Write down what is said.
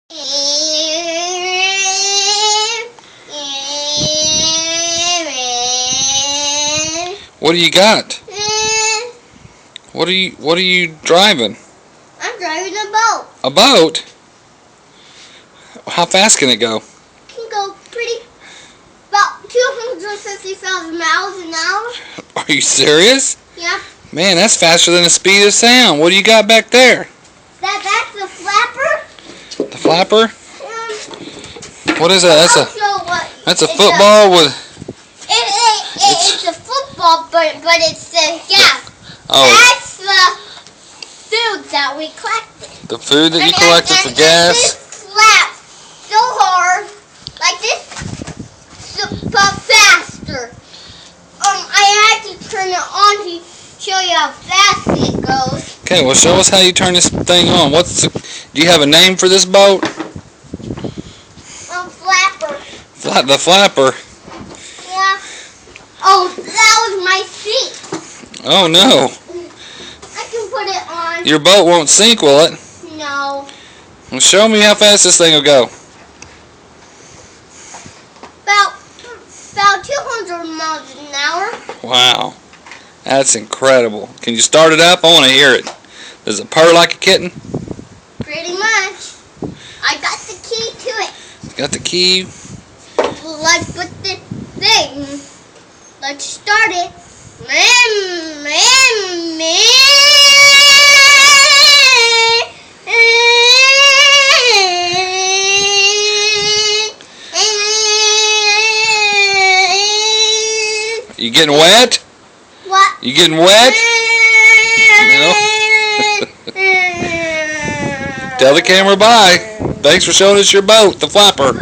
What do you got? What are you driving? I'm driving a boat. A boat? How fast can it go? It can go about 250,000 miles an hour. Are you serious? Yeah. Man, that's faster than the speed of sound. What do you got back there? That's the flapper. The flapper? What is that? That's a football with... It's a football, but it's gas. Oh. That's the food that we collected. The food that you collected for gas? This flaps so hard, like this, but faster. I had to turn it on to show you how fast it goes. Okay, well show us how you turn this thing on. Do you have a name for this boat? Flapper. The flapper? Yeah. Oh, that was my seat. Oh no. I can put it on. Your boat won't sink, will it? No. Well, show me how fast this thing will go. About 200 miles an hour. Wow. That's incredible. Can you start it up? I want to hear it. Does it purr like a kitten? Pretty much. I got the key to it. Got the key. Let's put the thing. Let's start it. You getting wet? What? You getting wet? No. Tell the camera bye. Thanks for showing us your boat, the flapper.